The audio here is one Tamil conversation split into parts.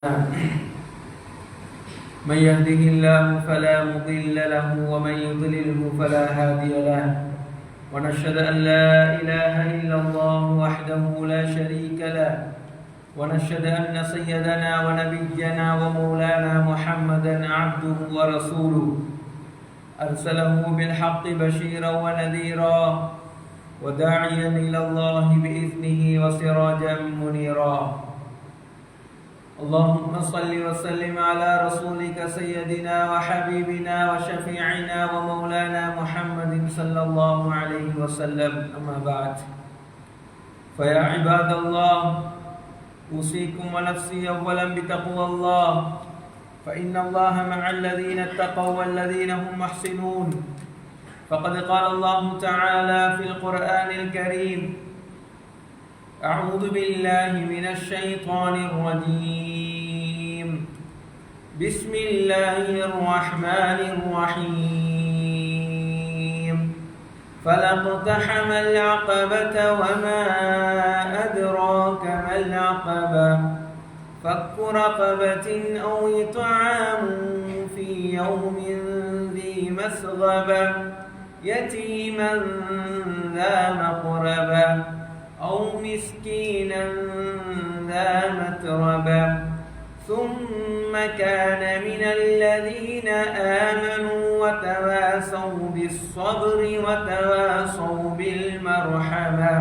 من يهده الله فلا مضل له ومن يضلله فلا هادي له ونشهد أن لا إله إلا الله وحده لا شريك له ونشهد أن سيدنا ونبينا ومولانا محمدا عبده ورسوله أرسله بالحق بشيرا ونذيرا وداعيا إلى الله بإذنه وسراجا منيرا اللهم صل وسلم على رسولك سيدنا وحبيبنا وشفيعنا ومولانا محمد صلى الله عليه وسلم. أما بعد فيا عباد الله أوصيكم ونفسي أولا بتقوى الله فإن الله مع الذين اتقوا والذين هم محسنون. فقد قال الله تعالى في القرآن الكريم: أعوذ بالله من الشيطان الرجيم. بسم الله الرحمن الرحيم. فلاقتحم العقبة وما أدراك ما العقبة فك رقبة أو إطعام في يوم ذي مسغبة يتيما ذا مقربة أو مسكينا ذا متربة ثم كان من الذين آمنوا وتواصوا بالصبر وتواصوا بالمرحمة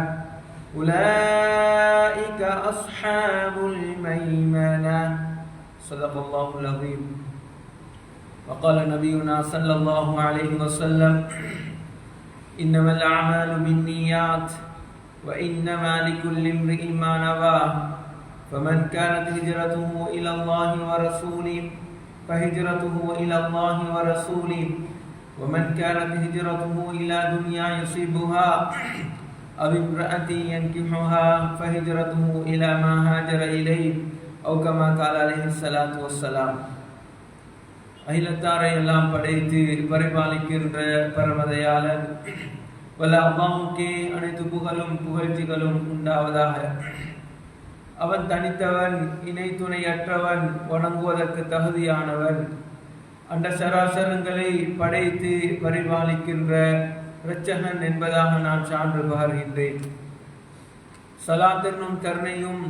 أولئك أصحاب الميمنة. صدق الله العظيم. وقال نبينا صلى الله عليه وسلم: إنما الأعمال بالنيات وإنما لكل امرئ ما نوى فمن كانت هجرته إلى الله ورسوله فهجرته إلى الله ورسوله ومن كانت هجرته إلى دنيا يصيبها أو امرأة ينكحها فهجرته إلى ما هاجر إليه أو كما قال عليه الصلاة والسلام. அகிலத்தாரை எல்லாம் படைத்து பரிபாலிக்கின்ற பரமதயாளன் வல்ல அல்லாஹ்வுக்கே அனைத்து புகழும் புகழ்ச்சிகளும் உண்டாவதாக. அவன் தனித்தவன், இணை துணையற்றவன், வணங்குவதற்கு தகுதியானவன். அண்ட சராசரங்களை படைத்து பரிபாலிக்கின்ற இரட்சகன் என்பதாக நான் சான்று பகர்கின்றேன். சலாத் என்னும் கருணையும்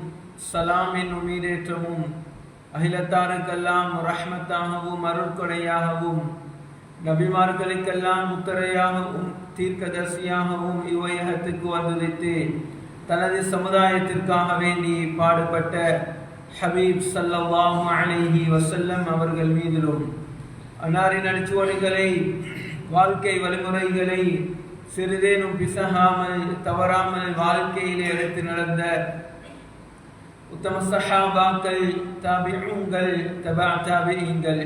சலாம் என்னும் ஈடேற்றமும் அகிலத்தாருக்கெல்லாம் ரஹ்மத்தாகவும் அருட்கொடையாகவும் நபிமார்களுக்கெல்லாம் முத்தரையாகவும் தீர்க்கதர்சியாகவும் இவ்வையகத்துக்கு வந்துதித்து தனது சமுதாயத்திற்காக வேண்டி பாடுபட்ட ஹபீப் ஸல்லல்லாஹு அலைஹி வஸல்லம் அவர்கள் மீதிலும் அன்னாரின் அடிச்சுவடுகளை, வாழ்க்கை வழிமுறைகளை சிறிதேனும் பிசகாமல் தவறாமல் வாழ்க்கையிலே எடுத்து நடந்த உத்தம சஹாபாக்கள், தாபிஊன்கள், தபா தாபிஈன்கள்,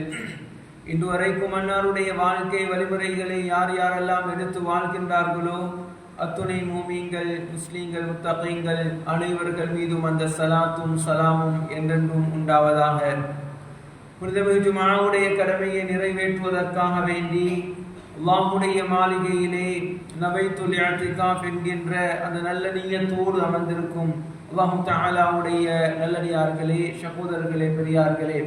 இன்று வரைக்கும் அன்னாருடைய வாழ்க்கை வழிமுறைகளை யார் யாரெல்லாம் எடுத்து வாழ்கின்றார்களோ அத்துணை மூமீன்கள், முஸ்லீம்கள், முத்தகீன்கள் அனைவர்கள் மீதும் அந்த சலாத்தும் சலாமும் என்றென்றும் உண்டாவதாக. புனித ஜும்ஆவுடைய கடமையை நிறைவேற்றுவதற்காக வேண்டி அல்லாஹ்வுடைய மாளிகையிலே நபைத்துல் இஅ்திகாஃப் என்கின்ற அந்த நல்ல நிய்யத்தோடு அமர்ந்திருக்கும் அல்லாஹ் தஆலாவுடைய நல்லடியார்களே, சகோதரர்களே, பெரியார்களே,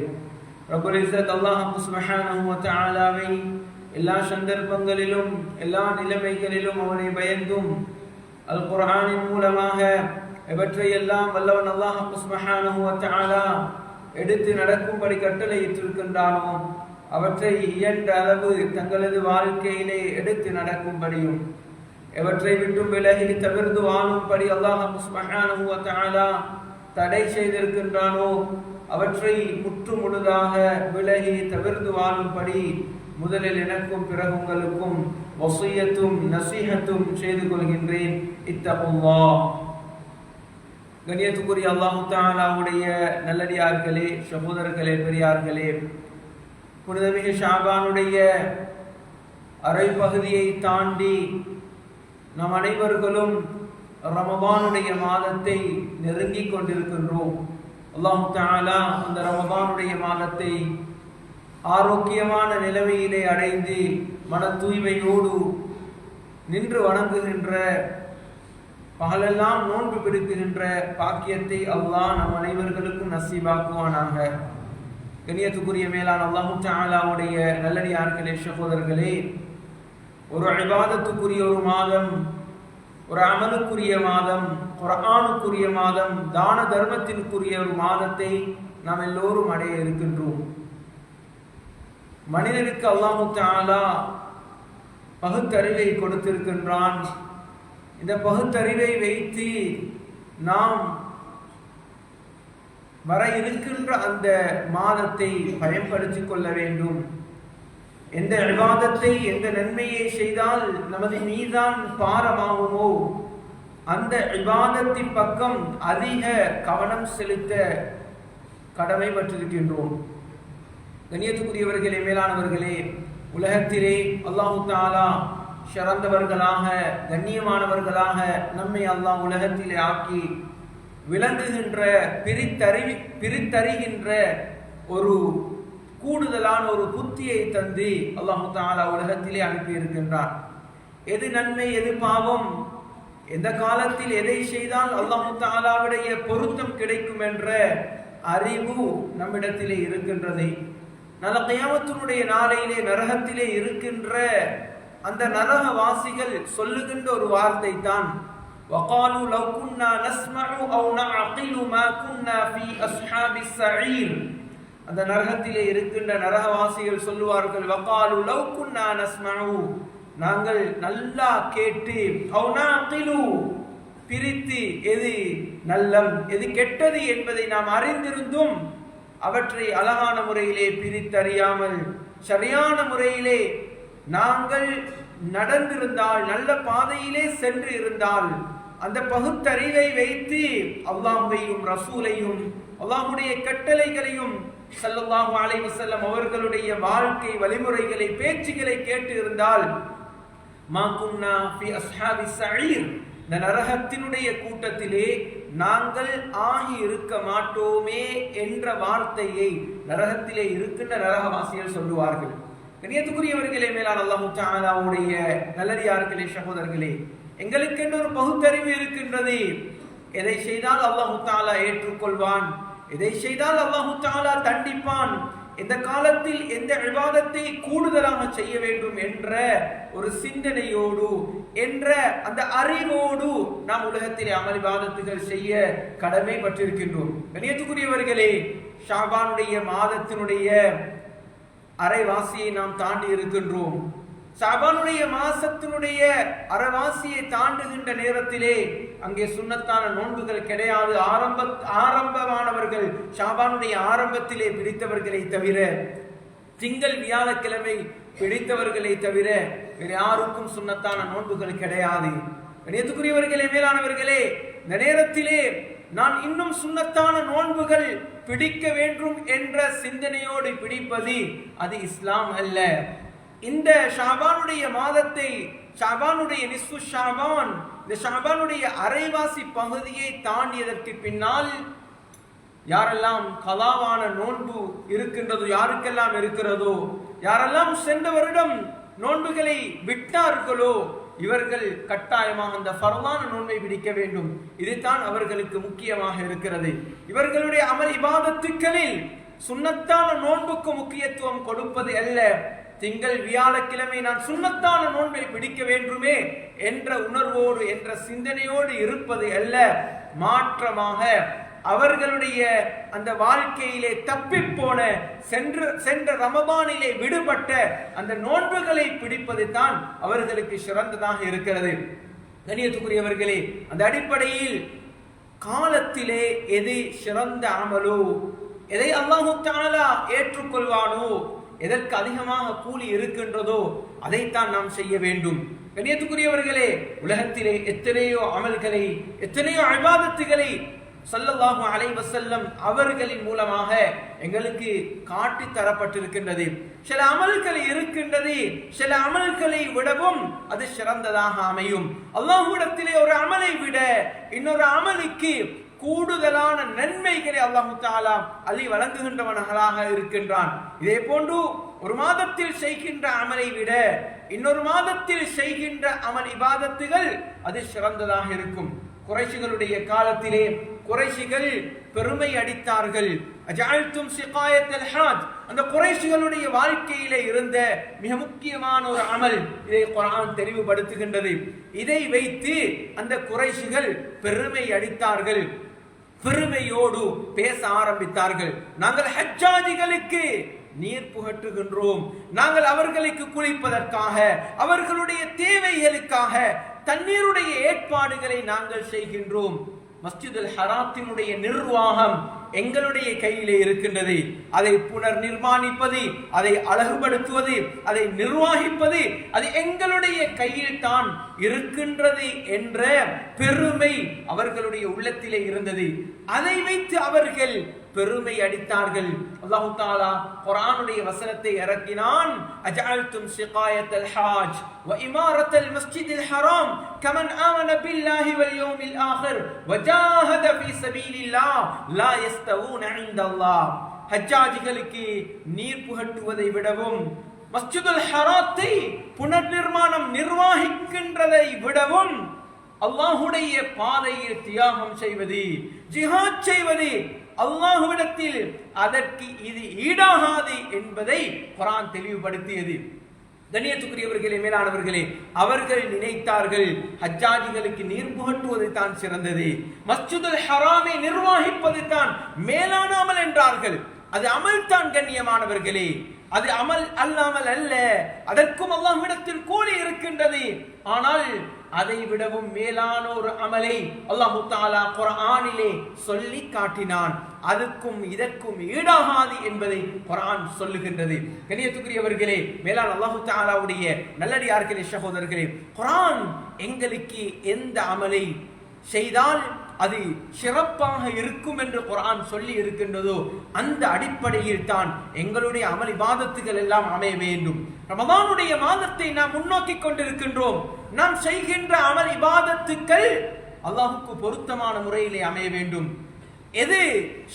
ரப்பல் இஸ்ஸத் அல்லாஹ் சுப்ஹானஹு வ தஆலாவை எல்லா சந்தர்ப்பங்களிலும் எல்லா நிலைமைகளிலும் அவனை பயந்தும் அல் குர்ஆனின் மூலமாக எவற்றையெல்லாம் வல்லவன் அல்லாஹ் சுப்ஹானஹு வ தஆலா எடுத்து நடக்கும்படி கட்டளையிட்டிருக்கின்றானோ அவற்றை இயன்ற அளவு தங்களது வாழ்க்கையிலே எடுத்து நடக்கும்படியும் எவற்றை விட்டும் விலகி தவிர்த்து வாழும்படி அல்லாஹ் சுப்ஹானஹு வ தஆலா தடை செய்திருக்கின்றானோ அவற்றை முற்று முழுதாக விலகி தவிர்த்து வாழும்படி முதலில் எனக்கும் பிறகு உங்களுக்கும் வஸியத்தும் நசீஹத்தும் செய்து கொள்கின்றேன். இத்தகுல்லாஹ். கண்ணியத்துக்குரிய அல்லாஹ் தஆலாவுடைய நல்லடியார்களே, சகோதரர்களே, பெரியார்களே, புனிதமிகு ஷாபானுடைய அரை பகுதியை தாண்டி நாம் அனைவர்களும் ரமதானுடைய மாதத்தை நெருங்கிக் கொண்டிருக்கின்றோம். அல்லாஹ் தஆலா அந்த ரமதானுடைய மாதத்தை ஆரோக்கியமான நிலைமையிலே அடைந்து, மன தூய்மையோடு நின்று வணங்குகின்ற பகலெல்லாம் நோன்பு பிடிக்கின்ற பாக்கியத்தை அல்லாஹ் நம் அனைவர்களுக்கும் நசீபாக்குவானாக. கண்ணியத்துக்குரிய மேலான அல்லாஹு தஆலாவுடைய நல்லடியார்களே, சகோதரர்களே, ஒரு இபாதத்துக்குரிய ஒரு மாதம், ஒரு அமலுக்குரிய மாதம், குர்ஆனுக்குரிய மாதம், தான தர்மத்திற்குரிய ஒரு மாதத்தை நாம் எல்லோரும் அடைய இருக்கின்றோம். மனிதனுக்கு அல்லாஹு தஆலா பகுத்தறிவை கொடுத்திருக்கின்றான். இந்த பகுத்தறிவை வைத்து நாம் வர இருக்கின்ற அந்த மாதத்தை பயன்படுத்திக் கொள்ள வேண்டும். எந்த இபாதத்தை, எந்த நன்மையை செய்தால் நமது மீதான் பாரமாகுமோ அந்த இபாதத்தின் பக்கம் அதிக கவனம் செலுத்த கடமைப்பட்டிருக்கின்றோம். கண்ணியத்துக்குரியவர்களே, மேலானவர்களே, உலகத்திலே அல்லாஹு தஆலா சிறந்தவர்களாக, கண்ணியமானவர்களாக நம்மை அல்லாஹ் உலகத்திலே ஆக்கி விளங்குகின்ற, பிரித்தறிகின்ற ஒரு கூடுதலான ஒரு புத்தியை தந்து அல்லாஹு தஆலா உலகத்திலே அனுப்பி இருக்கின்றார். எது நன்மை, எது பாவம், எந்த காலத்தில் எதை செய்தால் அல்லாஹு தஆலாவுடைய பொருத்தம் கிடைக்கும் என்ற அறிவு நம்மிடத்திலே இருக்கின்றது. நல்ல கியாமத்தினுடைய நாளையிலே நரகத்திலே இருக்கின்ற அந்த நரகவாசிகள் சொல்லுகின்ற ஒரு வார்த்தை தான், وَقَالُوا لَوْ كُنَّا نَسْمَعُ أَوْ نَعْقِلُ مَا كُنَّا فِي أَصْحَابِ السَّعِيرِ. அந்த நரகத்திலே இருக்கின்ற நரகவாசிகள் சொல்லுவார்கள், وَقَالُوا لَوْ كُنَّا نَسْمَعُ, நாங்கள் நல்லா கேட்டு, أَوْ نَعْقِلُ, பிரித்து எது நல்லம் எது கெட்டது என்பதை நாம் அறிந்திருந்தும் அவற்றை அழகான முறையிலே பிரித்தறியாமல் சரியான முறையிலே நாங்கள் நடந்திருந்தால், நல்ல பாதையிலே சென்று இருந்தால், அந்த பகுத்தறிவை வைத்து அல்லாஹ்வையும் ரசூலையும் அல்லாஹ்வுடைய கட்டளைகளையும் ஸல்லல்லாஹு அலைஹி வஸல்லம் அவர்களுடைய வாழ்க்கை வழிமுறைகளை, பேச்சுகளை கேட்டு இருந்தால், மா குன்னா ஃபி அஸ்ஹாபிஸ் ஸஈர், இந்த நரகத்தினுடைய கூட்டத்திலே நாங்கள் ஆகி இருக்க மாட்டோமே என்ற வார்த்தையை நரகத்திலே இருக்கின்ற நரகவாசிகள் சொல்லுவார்கள். கண்ணியத்துக்குரியவர்களே, மேலான அல்லாஹு தஆலாவுடைய நல்லடியார்களே, சகோதரர்களே, எங்களுக்கு ஒரு பகுத்தறிவு இருக்கின்றது. எதை செய்தால் அல்லாஹு தஆலா ஏற்றுக்கொள்வான், எதை செய்தால் அல்லாஹு தஆலா தண்டிப்பான், எந்த காலத்தில் எந்த இபாதத்தை கூடுதலாக செய்ய வேண்டும் என்ற ஒரு சிந்தனையோடு, என்ற அந்த அறிவோடு நாம் உலகத்திலே அமல் இபாதத்துகள் செய்ய கடமைப்பட்டிருக்கின்றோம். கண்ணியத்துக்குரியவர்களே, ஷாபானுடைய மாதத்தினுடைய அரைவாசியை நாம் தாண்டி இருக்கின்றோம். ஷாபானுடைய மாசத்தினுடைய அரைவாசியை தாண்டுகின்ற நேரத்திலே அங்கே சுன்னத்தான நோன்புகள் கிடையாது. ஆரம்பமானவர்கள் ஷாபானுடைய ஆரம்பத்திலே பிடித்தவர்களை தவிர, திங்கள் வியாழக்கிழமை பிடித்தவர்களை தவிர வேறு யாருக்கும் சுன்னத்தான நோன்புகள் கிடையாது. கண்ணியத்துக்குரியவர்களே, மேலானவர்களே, இந்த நேரத்திலே நான் இன்னும் சுன்னத்தான நோன்புகள் பிடிக்க வேண்டும் என்ற சிந்தனையோடு பிடிப்பது அது இஸ்லாம் அல்ல. இந்த ஷாபானுடைய மாதத்தை, ஷாபானுடைய நிஸ்ஃபு ஷாபான், இந்த ஷாபானுடைய அரைவாசி பகுதியை தாண்டியதற்கு பின்னால் யாரெல்லாம் கலாவான நோன்பு இருக்கின்றதோ, யாருக்கெல்லாம் இருக்கிறதோ, யாரெல்லாம் சென்ற வருடம் நோன்புகளை விட்டார்களோ இவர்கள் கட்டாயமாக அந்த ஃபர்லான நோன்பை பிடிக்க வேண்டும். இதுதான் அவர்களுக்கு முக்கியமாக இருக்கிறது. இவர்களுடைய அமல் இபாதத்துக்களில் சுன்னத்தான நோன்புக்கு முக்கியத்துவம் கொடுப்பது அல்ல. திங்கள் வியாழக்கிழமை நான் சுன்னத்தான நோன்பை பிடிக்க வேண்டுமே என்ற உணர்வோடு, என்ற சிந்தனையோடு இருப்பது அல்ல. மாற்றமாக அவர்களுடைய அந்த வாழ்க்கையிலே தப்பிப்போன, சென்ற ரமபானிலே விடுபட்ட அந்த நோன்புகளை பிடிப்பது தான் அவர்களுக்கு சிறந்ததாக இருக்கிறது. கண்ணியத்துக்குரியவர்களே, அந்த அடிப்படையில் காலத்திலே எது சிறந்த அமலோ, எதை அல்லாஹு தஆலா ஏற்றுக்கொள்வானோ, எதற்கு அதிகமாக கூலி இருக்கின்றதோ அதைத்தான் நாம் செய்ய வேண்டும். கண்ணியத்துக்குரியவர்களே, உலகத்திலே எத்தனையோ அமல்களை, எத்தனையோ இபாதத்துகளை ஸல்லல்லாஹு அலைஹி வஸல்லம் அவர்களின் மூலமாக எங்களுக்கு காட்டி தரப்பட்டிருக்கின்றது. சில அமல்கள் இருக்கின்றது, சில அமல்களை விடவும் அது சிறந்ததாக அமையும். அல்லாஹ்விடத்திலே ஒரு அமலை விட இன்னொரு அமலுக்கு கூடுதலான நன்மைகளை அல்லாஹ் தஆலா அள்ளி வழங்குகின்றவனாக இருக்கின்றான். இதே போன்று ஒரு மாதத்தில் செய்கின்ற அமலை விட இன்னொரு மாதத்தில் செய்கின்ற அமல் இபாதத்துகள் அது சிறந்ததாக இருக்கும். குறைஷிகளுடைய காலத்திலே குறைஷிகள் பெருமை அடித்தார்கள். அஜஅல்தும் சிகாயத்தல் ஹாஜ், அந்த குறைஷிகளுடைய வாழ்க்கையிலே இருந்த மிக முக்கியமான ஒரு அமல் இதை குர்ஆன் தெளிவுபடுத்துகின்றது. இதை வைத்து அந்த குறைஷிகள் பெருமை அடித்தார்கள், பெருமையோடு பேச ஆரம்பித்தார்கள். நாங்கள் ஹஜ்ஜாஜிகளுக்கு நீர் புகட்டுகின்றோம், நாங்கள் அவர்களுக்கு குளிப்பதற்காக அவர்களுடைய தேவைகளுக்காக தண்ணீருடைய ஏற்பாடுகளை நாங்கள் செய்கின்றோம். மஸ்ஜிதுல் ஹராத்தினுடைய நிர்வாகம் எங்களுடைய கையிலே இருக்கின்றது. அதை புனர் நிர்மாணிப்பது, அதை அழகுபடுத்துவது, அதை நிர்வகிப்பது அது எங்களுடைய கையில் தான் இருக்கின்றது என்ற பெருமை அவர்களுடைய உள்ளத்திலே இருந்தது. அதை வைத்து அவர்கள் பெருமை அடித்தார்கள். அல்லாஹ் தஆலா குர்ஆனுடைய வசனத்தை இறக்கினான். அஜஅல்தும் சிகாயத்தல் ஹாஜ் வ இமாரத்தல் மஸ்ஜிதில் ஹராம் கமன் ஆமன பில்லாஹி வல் யௌமில் ஆகிர் வஜாஹத ஃபீ ஸபீலில்லாஹ் லா யஸ்தவூன இன்தல்லாஹ். ஹஜ்ஜாஜிகளுக்கு நீர் புகட்டுவதை விடவும் மஸ்ஜிதுல் ஹராத்தை புனர் நிர்மாணம் நிர்வகிக்கின்றதை விடவும் அல்லாஹ்வுடைய பாதையில் தியாகம் செய்வது, ஜிஹாத் செய்வது அல்லாஹ்விடத்தில் அதற்கு இது ஈடாகாது என்பதை குர்ஆன் தெளிவுபடுத்தியது. கண்ணியத்துக்குரியவர்களே, மேலானவர்களே, அவர்கள் நினைத்தார்கள் ஹஜ்ஜாஜிகளுக்கு நீர் புகட்டுவது தான் சிறந்தது, மஸ்ஜிதுல் ஹராமை நிர்வகிப்பது தான் மேலான அமல் என்றார்கள். அது அமல் தான் கண்ணியமானவர்களே, அது அமல் அல்லாமல் அல்ல, அதற்கும் அல்லாஹ்விடத்தில் கூலி இருக்கின்றது. ஆனால் அதை விடவும் மேலான ஒரு அமலை அல்லாஹ் தஆலா குர்ஆனிலே சொல்லி காட்டினான். அதுக்கும் இதற்கும் ஈடாகாது என்பதை குர்ஆன் சொல்லுகின்றது. கண்ணியத்துக்குரியவர்களே, மேலான அல்லாஹ் தஆலாவுடைய நல்லடியார்களே, சகோதரர்களே, குர்ஆன் எங்களுக்கு எந்த அமலை செய்தால் அது சிறப்பாக இருக்கும் என்று குர்ஆன் சொல்லி இருக்கின்றதோ அந்த அடிப்படையில் தான் எங்களுடைய அமல் இபாதத்துகள் எல்லாம் அமைய வேண்டும். ரமதானுடைய மாதத்தை நாம் முன்னோக்கி கொண்டிருக்கின்றோம். நாம் செய்கின்ற அமல் இபாதத்துக்கள் அல்லாஹ்வுக்கு பொருத்தமான முறையிலே அமைய வேண்டும். எது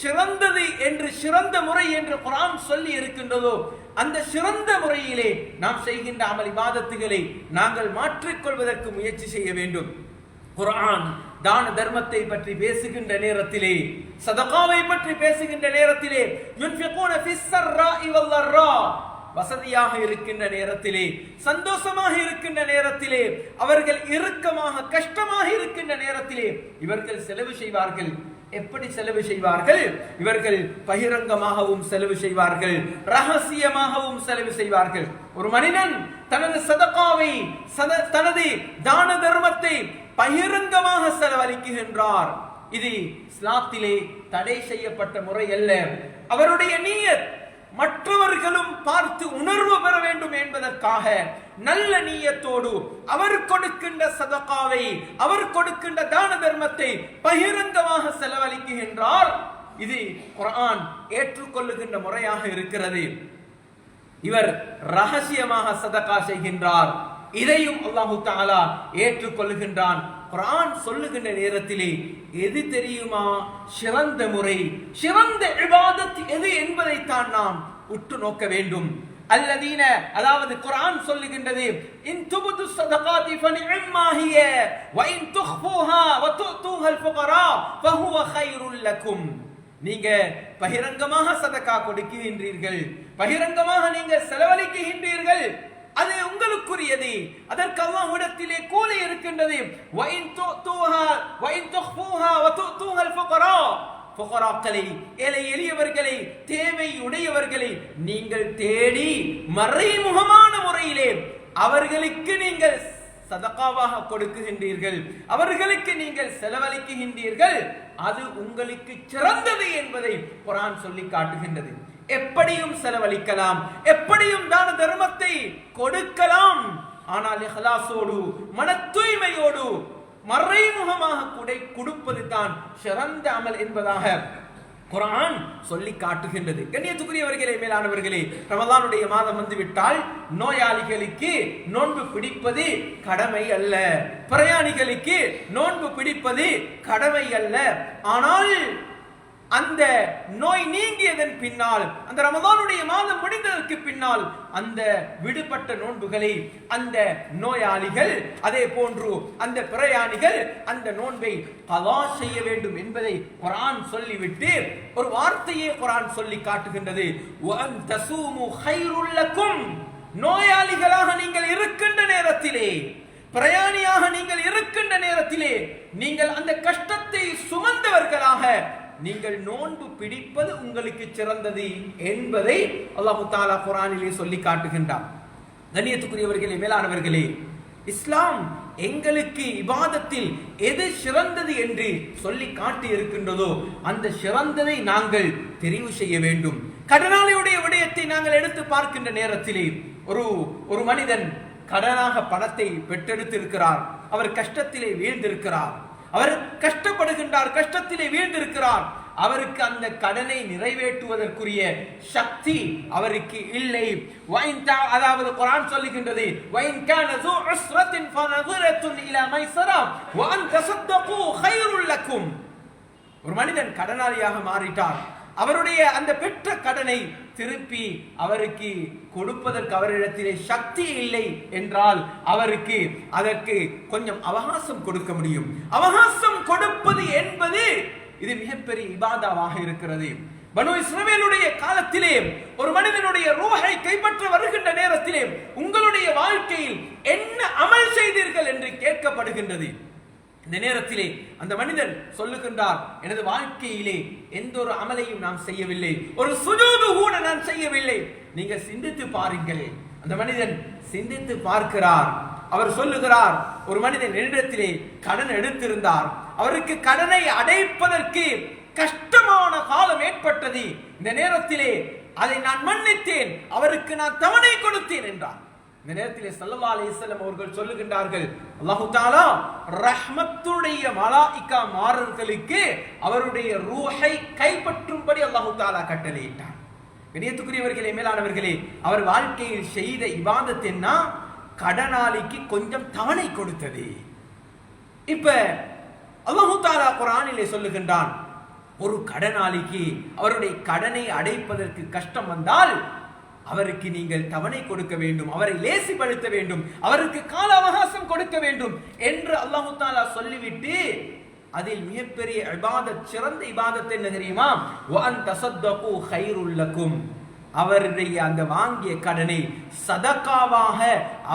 சிறந்தது என்று, சிறந்த முறை என்று குர்ஆன் சொல்லி இருக்கின்றதோ அந்த சிறந்த முறையிலே நாம் செய்கின்ற அமல் இபாதத்துகளை நாங்கள் மாற்றிக்கொள்வதற்கு முயற்சி செய்ய வேண்டும். குர்ஆன் தான தர்மத்தை பற்றி பேசுகின்ற நேரத்திலே, சதகாவை பற்றி பேசுகின்ற நேரத்திலே, யுன்ஃபிகூன ஃபிஸ் ஸர்ராஇ வல் ضرா, வசதியாக இருக்கின்ற நேரத்திலே, சந்தோஷமாக இருக்கின்ற நேரத்திலே, அவர்கள் இறுக்கமாக கஷ்டமாக இருக்கின்ற நேரத்திலே இவர்கள் செலவு செய்வார்கள். எப்படி செலவு செய்வார்கள்? இவர்கள் பகிரங்கமாகவும் செலவு செய்வார்கள், ரகசியமாகவும் செலவு செய்வார்கள். ஒரு மனிதன் தனது சதகாவை, தனது தான தர்மத்தை பகிரங்கமாக செலவழிக்கின்றார். இது இஸ்லாத்திலே தடை செய்யப்பட்ட முறை அல்ல. அவருடைய நியத் மற்றவர்களும் பார்த்து உணர்வு பெற வேண்டும் என்பதற்காக நல்ல நியத்தோடு அவர் கொடுக்கின்ற சதகாவை, அவர் கொடுக்கின்ற தான தர்மத்தை பகிரங்கமாக செலவழிக்கின்றார். இது குர்ஆன் ஏற்றுக்கொள்ளுகின்ற முறையாக இருக்கிறது. இவர் ரகசியமாக சதகா செய்கின்றார், இதையும் அல்லாஹ் தஆலா ஏற்றுக்கொள்ளுகின்றான். குர்ஆன் சொல்லுகின்ற நேரத்திலே எது தெரியுமா சிறந்த முறை, சிறந்த இபாதத் எது என்பதை தான் நாம் உற்று நோக்க வேண்டும். அல்லதீன, அதாவது குர்ஆன் சொல்லுகின்றது, இன் துபது ஸதகாத்தி ஃபனிஅம்மா ஹிய வ இன் துக்ஃபூஹா வ துஅதூஹல் ஃபுகரா ஃபஹுவ கைருல் லக்கும். நீங்க பகிரங்கமாக சதகா கொடுக்கின்றீர்கள், பகிரங்கமாக நீங்கள் செலவழிக்கின்றீர்கள், அது உங்களுக்குரியது, அதற்கு அல்லாஹ்விடத்திலே கூலி இருக்கின்றது. வ இன் துஅதூஹா வ இன் துக்ஃபூஹா வ துஅதூஹல் ஃபுகரா, ஃபுகராக்களை, ஏழை எளியவர்களை, தேவை உடையவர்களை நீங்கள் தேடி மறைமுகமான முறையிலே அவர்களுக்கு நீங்கள் சதகாவாக கொடுக்குகின்றீர்கள், அவர்களுக்கு நீங்கள் செலவழிக்கின்றீர்கள், அது உங்களுக்கு சிறந்தது என்பதை குர்ஆன் சொல்லி காட்டுகின்றது. எப்படியும் செலவழிக்கலாம், எப்படியும் தான தர்மத்தை கொடுக்கலாம், ஆனால் இஹ்லாஸோடு, மன தூய்மையோடு, மறைமுகமாக கொடுப்பது தான் சிறந்த அமல் என்பதாக குர்ஆன் சொல்லி காட்டுகின்றது. கண்ணியத்துக்குரியவர்களே, மேலானவர்களே, ரமலானுடைய மாதம் வந்துவிட்டால் நோயாளிகளுக்கு நோன்பு பிடிப்பது கடமை அல்ல, பிரயாணிகளுக்கு நோன்பு பிடிப்பது கடமை அல்ல. ஆனால் அந்த நோய் நீங்கியதன் பின்னால், அந்த ரமதானுடைய மாதம் முடிந்ததற்கு பின்னால் அந்த விடுபட்ட நோன்புகளை அந்த நோயாளிகள், அதே போன்று அந்த பிரயாணிகள் அந்த நோன்பை கலா செய்ய வேண்டும் என்பதை குர்ஆன் சொல்லிவிட்டு ஒரு வார்த்தையை குர்ஆன் சொல்லி காட்டுகின்றது. வஅன் தஸூமு கைருல் லக்கும். நோயாளிகளாக நீங்கள் இருக்கின்ற நேரத்திலே, பிரயாணியாக நீங்கள் இருக்கின்ற நேரத்திலே, நீங்கள் அந்த கஷ்டத்தை சுமந்தவர்களாக நீங்கள் நோன்பு பிடிப்பது உங்களுக்கு சிறந்தது என்பதை அல்லாஹ் தஆலா குர்ஆனிலே சொல்லி காட்டுகின்றார். கண்ணியத்துக்குரியவர்களே, மேலானவர்களே, இஸ்லாம் எங்களுக்கு இபாதத்தில் எது சிறந்தது என்று சொல்லி காட்டி இருக்கின்றதோ அந்த சிறந்ததை நாங்கள் தெரிவு செய்ய வேண்டும். கடனாளியுடைய விடயத்தை நாங்கள் எடுத்து பார்க்கின்ற நேரத்திலே ஒரு மனிதன் கடனாக பணத்தை பெற்றெடுத்திருக்கிறார். அவர் கஷ்டத்திலே வீழ்ந்திருக்கிறார். அவர் கஷ்டப்படுகின்றார், கஷ்டத்திலே வீழ்ந்திருக்கிறார். அவருக்கு அந்த கடனை நிறைவேற்றுவதற்குரிய சக்தி அவருக்கு இல்லை. அதாவது குர்ஆன் சொல்லுகின்றது, وَإِنْ كَانَ ذُو عُسْرَةٍ فَنَظِرَةٌ إِلَى مَيْسَرَةٍ وَأَنْ تَصَدَّقُوا خَيْرٌ لَكُمْ. ஒரு மனிதன் கடனாளியாக மாறிட்டார். அவருடைய அந்த பெற்ற கடனை திருப்பி அவருக்கு கொடுப்பதற்கு அவரிடத்திலே சக்தி இல்லை என்றால் அவருக்கு அதற்கு கொஞ்சம் அவகாசம் கொடுக்க முடியும். அவகாசம் கொடுப்பது என்பது இது மிகப்பெரிய இபாதாவாக இருக்கிறது. பனு இஸ்ரவேலுடைய காலத்திலே ஒரு மனிதனுடைய ரூஹை கைப்பற்ற வருகின்ற நேரத்திலே உங்களுடைய வாழ்க்கையில் என்ன அமல் செய்தீர்கள் என்று கேட்கப்படுகின்றது. இந்த நேரத்திலே அந்த மனிதன் சொல்லுகின்றார், எனது வாழ்க்கையிலே எந்த ஒரு அமலையும் நான் செய்யவில்லை, ஒரு சுஜூது கூட நான் செய்யவில்லை. நீங்க சிந்தித்து பாருங்கள். அந்த மனிதன் சிந்தித்து பார்க்கிறார். அவர் சொல்லுகிறார், ஒரு மனிதன் என்னிடத்திலே கடன் எடுத்திருந்தார், அவருக்கு கடனை அடைப்பதற்கு கஷ்டமான காலம் ஏற்பட்டது. இந்த நேரத்திலே அதை நான் மன்னித்தேன், அவருக்கு நான் தவணை கொடுத்தேன் என்றார். இந்த நேரத்திலே ஸல்லல்லாஹு அலைஹி வஸல்லம் அவர்கள் சொல்லுகின்றார்கள், அல்லாஹ் தஆலா ரஹ்மத்துடைய மலாயிகா மாறர்களுக்கு அவருடைய ரூஹை கைப்பற்றும்படி அல்லாஹ் தஆலா கட்டளையிட்டார். கண்ணியத்துக்குரியவர்களே, மேலானவர்களே, அவர் வாழ்க்கையில் செய்த இபாதத் என்ன? கடனாளிக்கு கொஞ்சம் தவணை கொடுத்தது. இப்ப அல்லாஹ் தஆலா குர்ஆனிலே சொல்லுகின்றான், ஒரு கடனாளிக்கு அவருடைய கடனை அடைப்பதற்கு கஷ்டம் வந்தால் அவருக்கு நீங்கள் தவணை கொடுக்க வேண்டும், அவரை லேசிப்படுத்த வேண்டும், அவருக்கு கால அவகாசம் கொடுக்க வேண்டும் என்று அல்லாஹ் தஆலா சொல்லிவிட்டு அதில் மிகப்பெரிய இபாதத், சிறந்த இபாதத் என்ன தெரியுமா? வஅன் தஸத்தகு கைருல் லக்கும். அவருடைய அந்த வாங்கிய கடனை சதகாவாக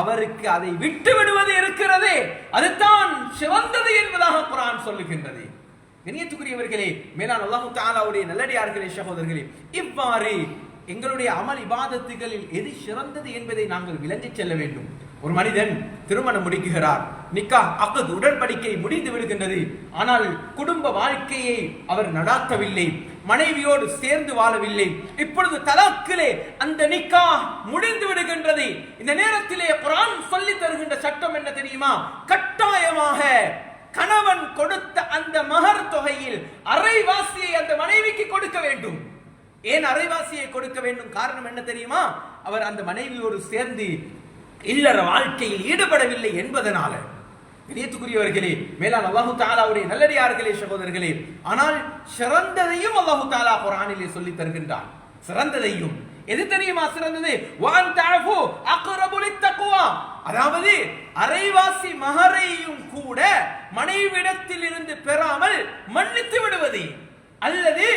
அவருக்கு அதை விட்டு விடுவது இருக்கிறது, அதுதான் சிறந்தது என்பதாக குர்ஆன் சொல்லுகின்றது. கண்ணியத்துக்குரியவர்களே, மேலான அல்லாஹ் தஆலாவுடைய நல்லடியார்களே, சகோதரர்களே, இவ்வாறு எங்களுடைய அமல் இபாதத்துகளில் எது சிறந்தது என்பதை நாங்கள் விளங்கி செல்ல வேண்டும். ஒரு மனிதன் திருமணம் முடிக்குகிறார், நிக்காஹ் அக்த் உடன்படிக்கை முடிந்து விடுகின்றது. ஆனால் குடும்ப வாழ்க்கையை அவர் நடாத்தவில்லை, மனைவியோடு சேர்ந்து வாழவில்லை. இப்பொழுது தலாக்கிலே அந்த நிக்காஹ் முடிந்து விடுகின்றது. இந்த நேரத்திலே குர்ஆன் சொல்லி தருகின்ற சட்டம் என்ன தெரியுமா? கட்டாயமாக கணவன் கொடுத்த அந்த மஹர் தொகையில் அரைவாசியை அந்த மனைவிக்கு கொடுக்க வேண்டும். ஏன் அரைவாசியை கொடுக்க வேண்டும்? காரணம் என்ன தெரியுமா? அவர் அந்த மனைவியோடு சேர்ந்து இல்லற வாழ்க்கையில் ஈடுபடவில்லை என்பதனால. கண்ணியத்துக்குரியவர்களே, மேலான அல்லாஹ் தஆலாவுடைய நல்லடியார்களே, சகோதரர்களே, ஆனால் சிறந்ததையும் அல்லாஹ் தஆலா குர்ஆனிலே சொல்லி தருகின்றார். சிறந்ததையும் எது தெரியுமா? சிறந்தது வஅன் தஅஃபு அக்ரபு லித்தக்வா. அதாவது அரைவாசி மஹரையும் கூட மனைவியிடத்தில் இருந்து பெறாமல் மன்னித்து விடுவது, அல்லது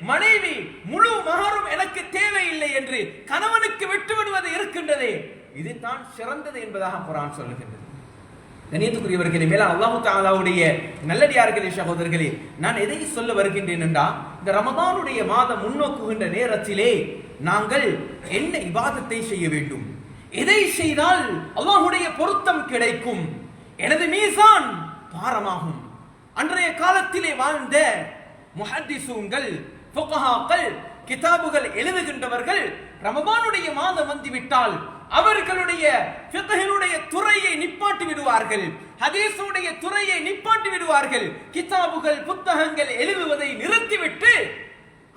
மனைவி முழு மஹரும் எனக்கு தேவையில்லை என்று கணவனுக்கு விட்டு விடுவது இருக்கின்றதே, இதுதான் சிறந்தது என்பதாக குர்ஆன் சொல்லுகின்றது. கண்ணியத்துக்குரியவர்களே, மேலான அல்லாஹ் தஆலாவுடைய நல்லடியார்களே, சகோதரர்களே, நான் எதை சொல்ல வருகின்றேன் என்றால், இந்த ரமதானுடைய மாதம் முன்னோக்குகின்ற நேரத்திலே நாங்கள் என்ன இபாதத்தை செய்ய வேண்டும், எதை செய்தால் அல்லாஹ்வுடைய பொருத்தம் கிடைக்கும், எனது மீசான் பாரமாகும். அன்றைய காலத்திலே வாழ்ந்த முஹத்திஸூன்கள், ஃபுகஹாக்கள், கிதாபுகள் எழுதுகின்றவர்கள் ரமதானுடைய மாதம் வந்துவிட்டால் அவர்களுடைய ஃபிக்ஹினுடைய துறையை நிப்பாட்டி விடுவார்கள், ஹதீஸுடைய துறையை நிப்பாட்டி விடுவார்கள். கிதாபுகள், புத்தகங்கள் எழுதுவதை நிறுத்திவிட்டு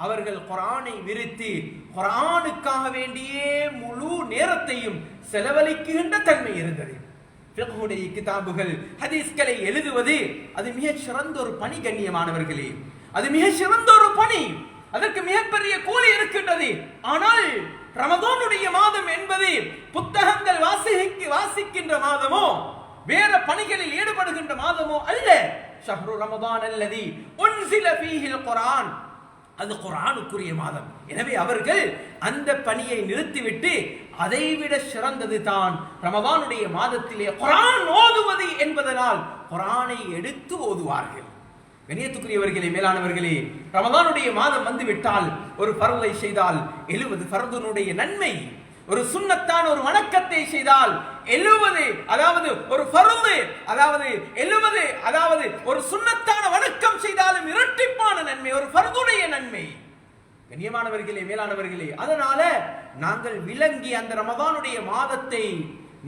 அவர்கள் குர்ஆனை விரித்து குர்ஆனுக்காக வேண்டியே முழு நேரத்தையும் செலவழிக்கின்ற தன்மை இருந்தது. ஃபிக்ஹுடைய கிதாபுகள், ஹதீஸ்களை எழுதுவது அது மிக சிறந்த ஒரு பணி. கண்ணியமானவர்களே, அது மிக சிறந்த ஒரு பணி, அதற்கு மிகப்பெரிய கூலி இருக்கின்றது. ஆனால் ரமதானுடைய மாதம் என்பது புத்தகங்கள் வாசிக்கின்ற மாதமோ வேற பணிகளில் ஈடுபடுகின்ற மாதமோ அல்ல. ஷஹ்ரு ரமதான் அல்லதி உன்சில ஃபீஹில் குர்ஆன், அது குர்ஆனுக்குரிய மாதம். எனவே அவர்கள் அந்த பணியை நிறுத்திவிட்டு அதைவிட சிறந்தது தான் ரமதானுடைய மாதத்திலே குர்ஆன் ஓதுவது என்பதனால் குர்ஆனை எடுத்து ஓதுவார்கள். கண்ணியத்துக்குரியவர்களே, மேலானவர்களே, ரமதானுடைய மாதம் வந்துவிட்டால் ஒரு ஃபர்லை செய்தால் 70 ஃபர்துனுடைய நன்மை, ஒரு சுன்னத்தான ஒரு வணக்கத்தை செய்தால் 70, அதாவது ஒரு ஃபர்து, அதாவது 70, அதாவது ஒரு சுன்னத்தான வணக்கம் செய்தாலும் இரட்டிப்பான நன்மை, ஒரு ஃபர்துடைய நன்மை. கண்ணியமானவர்களே, மேலானவர்களே, அதனால நாங்கள் விளங்கி அந்த ரமதானுடைய மாதத்தை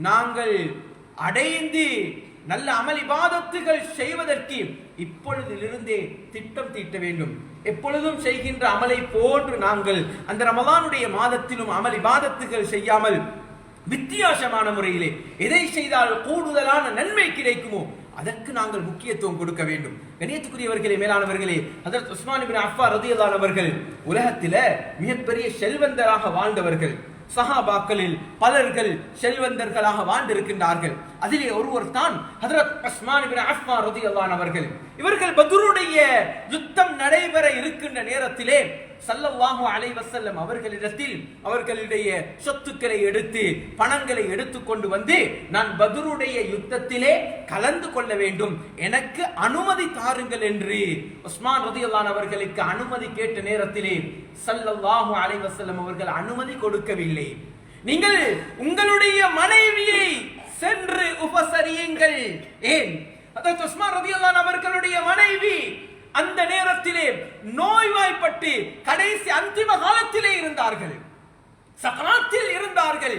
நாங்கள் அடைந்து நல்ல அமல் இபாதத்துகள் செய்வதற்கு இப்பொழுதிலிருந்தே திட்டம் தீட்ட வேண்டும். எப்பொழுதும் செய்கின்ற அமலை போன்று நாங்கள் அந்த ரமதானுடைய மாதத்திலும் அமல் இபாதத்துகள் செய்யாமல் வித்தியாசமான முறையிலே எதை செய்தால் கூடுதலான நன்மை கிடைக்குமோ அதற்கு நாங்கள் முக்கியத்துவம் கொடுக்க வேண்டும். கண்ணியத்துக்குரியவர்களே, மேலானவர்களே, ஹஜ்ரத் உஸ்மான் இப்னு அஃபான் ரலியல்லாஹு அவர்கள் உலகத்தில மிகப்பெரிய செல்வந்தராக வாழ்ந்தவர்கள். சஹாபாக்களில் பலர்கள் செல்வந்தர்களாக வாழ்ந்திருக்கின்றார்கள். அதிலே ஒருவர் தான் ஹஜ்ரத் உஸ்மான் இப்னு அஃபான் ரலியல்லாஹு அவர்கள். இவர்கள் பத்ருடைய யுத்தம் நடைபெற இருக்கின்ற நேரத்திலே ஸல்லல்லாஹு அலைஹி வஸல்லம் அவர்களிடத்தில் அவர்களுடைய சொத்துக்களை எடுத்து பணங்களை எடுத்துக்கொண்டு வந்து, நான் பத்ருடைய யுத்தத்திலே கலந்து கொள்ள வேண்டும், எனக்கு அனுமதி தாருங்கள் என்று உஸ்மான் ரலியல்லாஹு அவர்களுக்கு அனுமதி கேட்ட நேரத்திலே ஸல்லல்லாஹு அலைஹி வஸல்லம் அவர்கள் அனுமதி கொடுக்கவில்லை. நீங்கள் உங்களுடைய மனைவியை சென்று உபசரியுங்கள். ஏன்? ஹஜ்ரத் உஸ்மான் ரலியல்லாஹு அவர்களுடைய மனைவி அந்த நேரத்திலே நோய்வாய்ப்பட்டு கடைசி அந்திம காலத்திலே இருந்தார்கள், சக்ராத்தில் இருந்தார்கள்.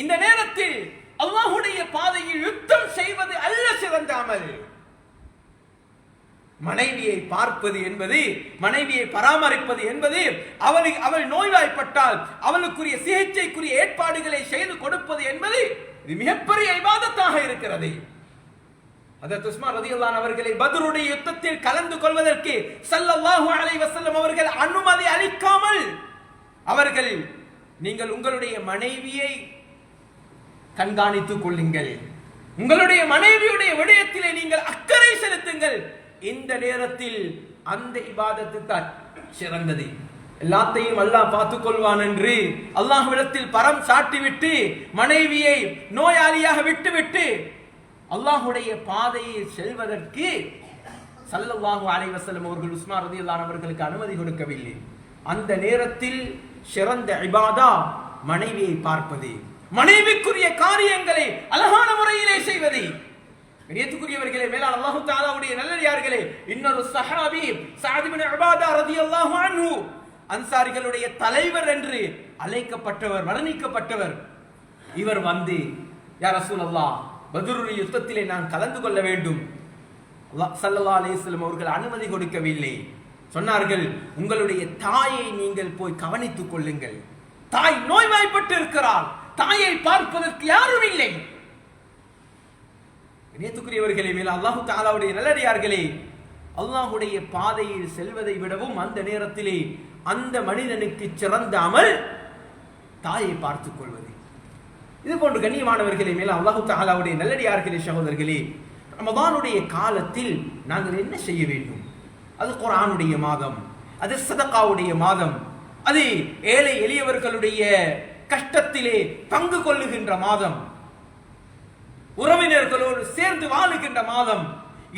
இந்த நேரத்தில் அல்லாஹ்வுடைய பாதையில் யுத்தம் செய்வது அல்ல சிறந்த அமல். மனைவியை பார்ப்பது என்பது, மனைவியை பராமரிப்பது என்பது, அவள் நோய்வாய்ப்பட்டால் அவளுக்குரிய சிகிச்சைக்குரிய ஏற்பாடுகளை செய்து கொடுப்பது என்பது இது மிகப்பெரிய இபாதத்தாக இருக்கிறது. ஹஜ்ரத் உஸ்மான் ரலியல்லாஹு அவர்களை பத்ருடைய யுத்தத்தில் கலந்து கொள்வதற்கு ஸல்லல்லாஹு அலைஹி வஸல்லம் அவர்கள் அனுமதி அளிக்காமல் அவர்கள், நீங்கள் உங்களுடைய மனைவியை கண்காணித்துக் கொள்ளுங்கள், உங்களுடைய மனைவியுடைய விடயத்திலே நீங்கள் அக்கறை செலுத்துங்கள், இந்த நேரத்தில் அந்த இபாதத்து தான் சிறந்தது, எல்லாத்தையும் அல்லாஹ் பார்த்துக் கொள்வான் என்று அல்லாஹ்விடத்தில் பரம் சாட்டிவிட்டு மனைவியை நோயாளியாக விட்டுவிட்டு அல்லாஹ்வுடைய பாதையில் செல்வதற்கு ஸல்லல்லாஹு அலைஹி வஸல்லம் அவர்கள் உஸ்மான் ரலியல்லாஹு அவர்களுக்கு அனுமதி கொடுக்கவில்லை. அந்த நேரத்தில் சிறந்த இபாதா மனைவியை பார்ப்பது, மனைவிக்குரிய காரியங்களை அழகான முறையிலே செய்வது. கண்ணியத்துக்குரியவர்களே, மேலான அல்லாஹ் தஆலாவுடைய நல்லடியார்களே, இன்னொரு சஹாபி சஅத் இப்னு உபாதா ரலியல்லாஹு அன்ஹு அன்சாரிகளுடைய தலைவர் என்று அழைக்கப்பட்டவர், வர்ணிக்கப்பட்டவர். இவர் வந்து, யா ரசூலல்லாஹ், பத்ருடைய யுத்தத்திலே நான் கலந்து கொள்ள வேண்டும். ஸல்லல்லாஹு அலைஹி வஸல்லம் அவர்கள் அனுமதி கொடுக்கவில்லை. சொன்னார்கள், உங்களுடைய தாயை நீங்கள் போய் கவனித்துக் கொள்ளுங்கள், தாய் நோய்வாய்ப்பட்டு இருக்கிறார், தாயை பார்ப்பதற்கு யாரும் இல்லை. நேத்துக்குரியவர்களே, மேல அல்லாஹ் தஆலாவுடைய நல்லடியார்களே, அல்லாஹ்வுடைய பாதையில் செல்வதை விடவும் அந்த நேரத்திலே அந்த மனிதனுக்கு சிறந்த அமல் தாயை பார்த்துக் கொள்வது. இது போன்று கண்ணியமானவர்களே, மேல அல்லாஹ் தஆலாவுடைய நல்லடியார்களே, சகோதரர்களே, ரமதானுடைய காலத்தில் நாங்கள் என்ன செய்ய வேண்டும்? அது குர்ஆனுடைய மாதம், அது சதகாவுடைய மாதம், அது ஏழை எளியவர்களுடைய கஷ்டத்திலே பங்கு கொள்ளுகின்ற மாதம், உறவினர்களோடு சேர்ந்து வாழுகின்ற மாதம்,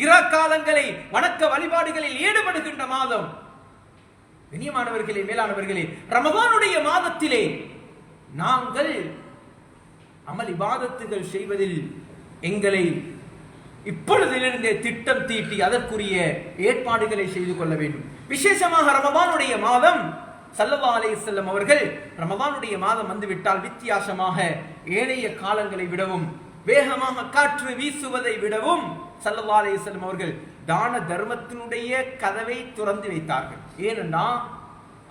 இராக்காலங்களை வணக்க வழிபாடுகளில் ஈடுபடுகின்ற மாதம். கண்ணியமானவர்களே, மேலானவர்களே, ரமதானுடைய மாதத்திலே நாங்கள் அமல் இபாதத்துகள் செய்வதில் எங்களை இப்பொழுதிலிருந்தே திட்டம் தீட்டி அதற்குரிய ஏற்பாடுகளை செய்து கொள்ள வேண்டும். விசேஷமாக ரமதானுடைய மாதம், ஸல்லல்லாஹு அலைஹி வஸல்லம் அவர்கள் ரமதானுடைய மாதம் வந்துவிட்டால் வித்தியாசமாக ஏனைய காலங்களை விடவும், வேகமாக காற்று வீசுவதை விடவும் ஸல்லல்லாஹு அலைஹி வஸல்லம் அவர்கள் தான தர்மத்தினுடைய கதவை திறந்து வைத்தார்கள். ஏனென்றா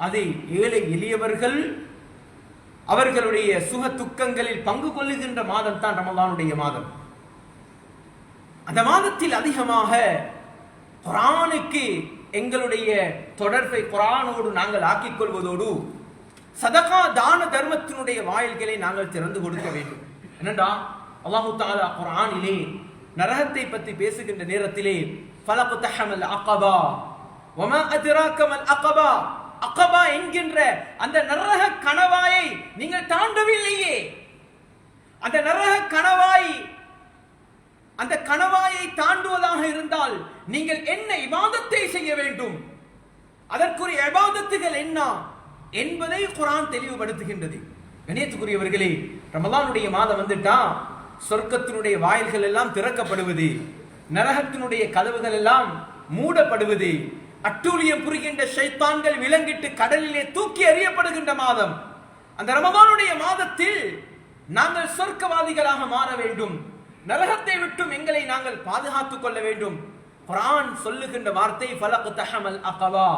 அதை ஏழை எளியவர்கள் அவர்களுடைய சுக துக்கங்களில் பங்கு கொள்ளுகின்ற மாதம் தான் ரமதானுடைய மாதம். அந்த மாதத்தில் அதிகமாக குர்ஆனுக்கு எங்களுடைய தொடர்பை குர்ஆனோடு நாங்கள் ஆக்கிக் கொள்வதோடு சதகா தான தர்மத்தினுடைய வாயில்களை நாங்கள் திறந்து கொடுக்க வேண்டும். என்னடா அல்லாஹ் தஆலா குர்ஆனிலே நரகத்தை பற்றி பேசுகின்ற நேரத்திலே ஃபலக்தஹமல் அகபா வமா அத்ராக மல் அகபா, அகபா என்கின்ற அந்த நரக கணவாயை நீங்கள் தாண்டவில்லையே. அந்த நரக கணவாய், அந்த கணவாயை தாண்டுவதாக இருந்தால் நீங்கள் என்ன இபாதத்தை செய்ய வேண்டும், அதற்குரிய இபாதத்துகள் என்ன என்பதை குர்ஆன் தெளிவுபடுத்துகின்றது. கண்ணியத்துக்குரியவர்களே, ரமலானுடைய மாதம் வந்துட்டா சொர்க்கத்தினுடைய வாயில்கள் எல்லாம் திறக்கப்படுவது, நரகத்தினுடைய கதவுகள் எல்லாம் மூடப்படுவது, அட்டூழியம் புரிகின்ற ஷைத்தான்கள் விலங்கிட்டு கடலிலே தூக்கி எறியப்படுகின்ற மாதம். அந்த ரமலானுடைய மாதத்தில் நாங்கள் சொர்க்கவாதிகளாக மாற வேண்டும், நரகத்தை விட்டும் எங்களை நாங்கள் பாதுகாத்துக் கொள்ள வேண்டும். குர்ஆன் சொல்லுகின்ற வார்த்தை ஃபலக்தஹமல் அகபா,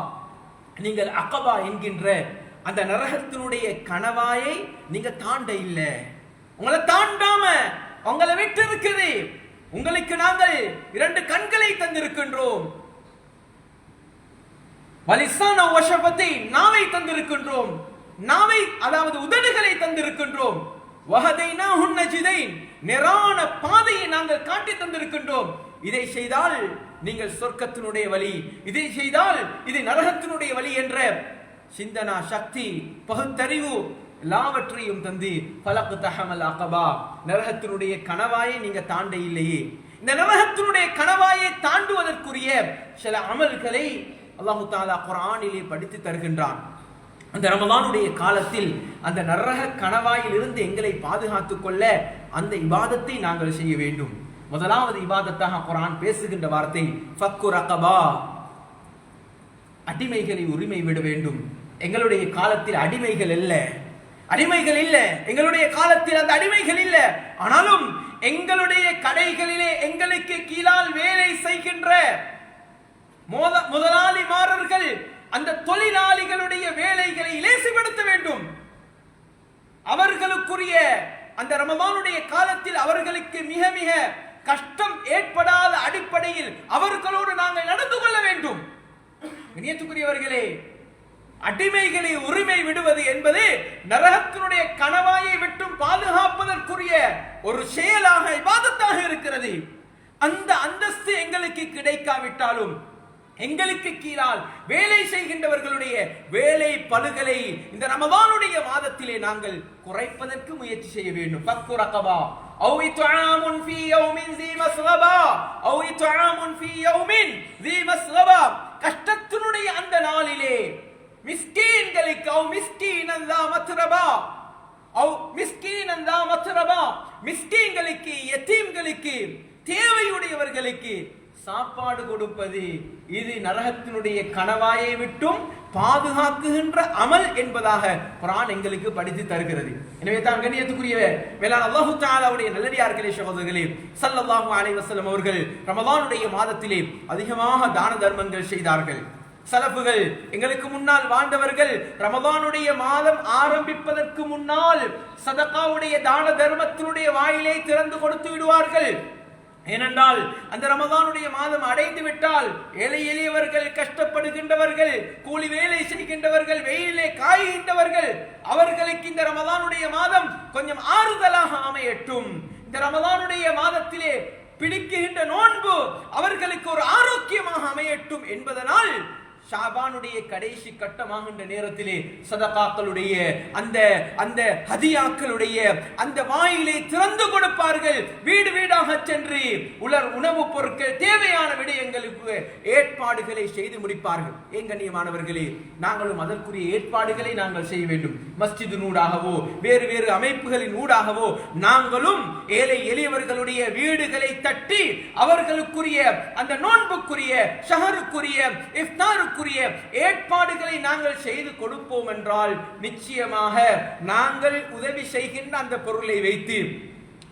நீங்கள் அகபா என்கின்ற அந்த நரகத்தினுடைய கணவாயை நீங்க தாண்ட இல்ல. உங்களை தாண்டாம உங்களை விட்டு இருக்குது. உங்களுக்கு நாங்கள் 2 கண்களை தந்திருக்கின்றோம், வலிசான வஷபத்தை நாவை தந்திருக்கின்றோம், நாவை அதாவது உதடுகளை தந்திருக்கின்றோம். வஹதைனாஹுன் நஜிதைன், நேரான பாதையை நாங்கள் காட்டி தந்திருக்கின்றோம். இதை செய்தால் நீங்கள் சொர்க்கத்தினுடைய வழி, இதை செய்தால் இது நரகத்தினுடைய வழி என்ற சிந்தனா சக்தி, பகுத்தறிவு எல்லாவற்றையும் தந்து ஃபலக்தஹமல் அகபா, நரகத்தினுடைய கணவாயை நீங்க தாண்ட இல்லையே. இந்த நரகத்தினுடைய கணவாயை தாண்டுவதற்குரிய சில அமல்களை அல்லாஹ் தஆலா குர்ஆனிலே படித்து தருகின்றான். அந்த ரமலானுடைய காலத்தில் அந்த நரக கணவாயில் இருந்து எங்களை பாதுகாத்துக் கொள்ள அந்த இபாதத்தை நாங்கள் செய்ய வேண்டும். முதலாவது இபாதத்தாக குர்ஆன் பேசுகின்ற வார்த்தை ஃபக்கு ரகபா, அடிமைகளை உரிமை விட வேண்டும். எங்களுடைய காலத்தில் அடிமைகள் இல்ல, அடிமைகள் இல்ல, எங்களுடைய காலத்தில் அந்த அடிமைகள் இல்ல. ஆனாலும் எங்களுடைய கடைகளிலே எங்களுக்கு கீழால் வேலை செய்கின்ற முதலாளிமாரர்கள் அந்த தொழிலாளிகளுடைய வேலைகளை இலேசுபடுத்த வேண்டும். அவர்களுக்குரிய அந்த ரமலானுடைய காலத்தில் அவர்களுக்கு மிக மிக கஷ்டம் ஏற்படாத அடிப்படையில் அவர்களோடு நாங்கள் நடந்து கொள்ள வேண்டும். கண்ணியத்துக்குரியவர்களே, அடிமைகளை உரிமை விடுவது என்பது நரகத்தினுடைய கணவாயை விட்டும் பாதுகாப்பதற்குரிய ஒரு செயலாக இபாதத்தாக இருக்கிறது. அந்த அந்தஸ்து எங்களுக்கு கிடைக்காவிட்டாலும் எங்களுக்கு கீழால் வேலை செய்கின்றவர்களுடைய வேலை பளுகளை இந்த ரமலானுடைய மாதத்திலே நாங்கள் குறைப்பதற்கு முயற்சி செய்ய வேண்டும். ஃபக்கு ரகபா அவு இத்ஆமுன் ஃபீ யௌமின் ஸீ மஸ்கபா அவு இத்ஆமுன் ஃபீ யௌமின் ஸீ மஸ்கபா, கஷ்டத்தினுடைய அந்த நாளிலே மிஸ்கீன்களுக்கு அவு மிஸ்கீனன் ஸா மத்ரபா அவு மிஸ்கீனன் ஸா மத்ரபா, மிஸ்கீன்களுக்கு யதீம்களுக்கு தேவையுடையவர்களுக்கு சாப்பாடு கொடுப்பது, இது நரகத்தினுடைய கணவாயை விட்டும் பாதுகாக்குகின்ற அமல் என்பதாக குர்ஆன் எங்களுக்கு படித்து தருகிறது. எனவே தான் கண்ணியத்துக்குரிய மேலான அல்லாஹ் தஆலாவுடைய நல்லடியார்களே, சகோதரர்களே, ஸல்லல்லாஹு அலைஹி வஸல்லம் அவர்கள் ரமலானுடைய மாதத்திலே அதிகமாக தான தர்மங்கள் செய்தார்கள். சலஃபுகள், எங்களுக்கு முன்னால் வாழ்ந்தவர்கள் ரமலானுடைய மாதம் ஆரம்பிப்பதற்கு முன்னால் சதகாவுடைய தான தர்மத்தினுடைய வாயிலை திறந்து கொடுத்து விடுவார்கள். ஏனென்றால் அந்த ரமலானுடைய மாதம் அடைந்து விட்டால் ஏழை எளியவர்கள், கஷ்டப்படுகின்றவர்கள், கூலி வேலை செய்கின்றவர்கள், வெயிலே காய்கின்றவர்கள், அவர்களுக்கு இந்த ரமலானுடைய மாதம் கொஞ்சம் ஆறுதலாக அமையட்டும். இந்த ரமலானுடைய மாதத்திலே பிடிக்குகின்ற நோன்பு அவர்களுக்கு ஒரு ஆரோக்கியமாக அமையட்டும் என்பதனால் ஷாபானுடைய கடைசி கட்டமாகின்ற நேரத்திலே சதகாக்களுடைய அந்த அந்த ஹதியாக்களுடைய அந்த வாயிலை திறந்து கொடுப்பார்கள். வீடு வீடாக சென்று உணவுப் பொருட்கள், தேவையான விடயங்களுக்கு ஏற்பாடுகளை செய்து முடிப்பார்கள். ஏன் கண்ணியமானவர்களே, நாங்களும் அதற்குரிய ஏற்பாடுகளை நாங்கள் செய்ய வேண்டும். மஸ்ஜிதின் ஊடாகவோ வேறு வேறு அமைப்புகளின் ஊடாகவோ நாங்களும் ஏழை எளியவர்களுடைய வீடுகளை தட்டி அவர்களுக்குரிய அந்த நோன்புக்குரிய ஷஹருக்குரிய இஃப்தாருக்கு ஏற்பாடுகளை நாங்கள் செய்து கொடுப்போம் என்றால் நிச்சயமாக நாங்கள் உதவி செய்கின்ற அந்த பொருளை வைத்து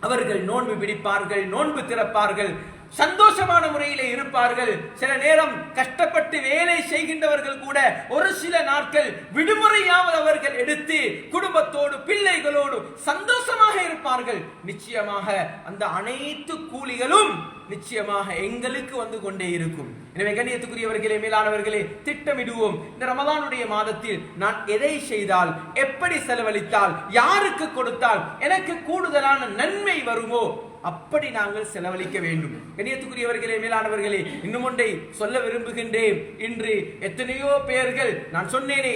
அவர்கள் நோன்பு பிடிப்பார்கள், நோன்பு திறப்பார்கள். சந்தோஷமான முறையிலே இருப்பார்கள். சில நேரம் கஷ்டப்பட்டு வேலை செய்கின்றவர்கள் கூட ஒரு சில நாட்கள் விடுமுறையாவது அவர்கள் எடுத்து குடும்பத்தோடு பிள்ளைகளோடு சந்தோஷமாக இருப்பார்கள். நிச்சயமாக அந்த அனைத்து கூலிகளும் நிச்சயமாக எங்களுக்கு வந்து கொண்டே இருக்கும். எனவே கண்ணியத்துக்குரியவர்களே, மேலானவர்களே, திட்டமிடுவோம். இந்த ரமலானுடைய மாதத்தில் நான் எதை செய்தால், எப்படி செலவழித்தால், யாருக்கு கொடுத்தால் எனக்கு கூடுதலான நன்மை வருமோ அப்படி நாங்கள் செலவழிக்க வேண்டும். கண்ணியத்துக்குரியவர்களே, மேலானவர்களே, இன்னும் ஒன்றை சொல்ல விரும்புகின்றேன். இன்று எத்தனையோ பேர்கள் நான் சொன்னேனே,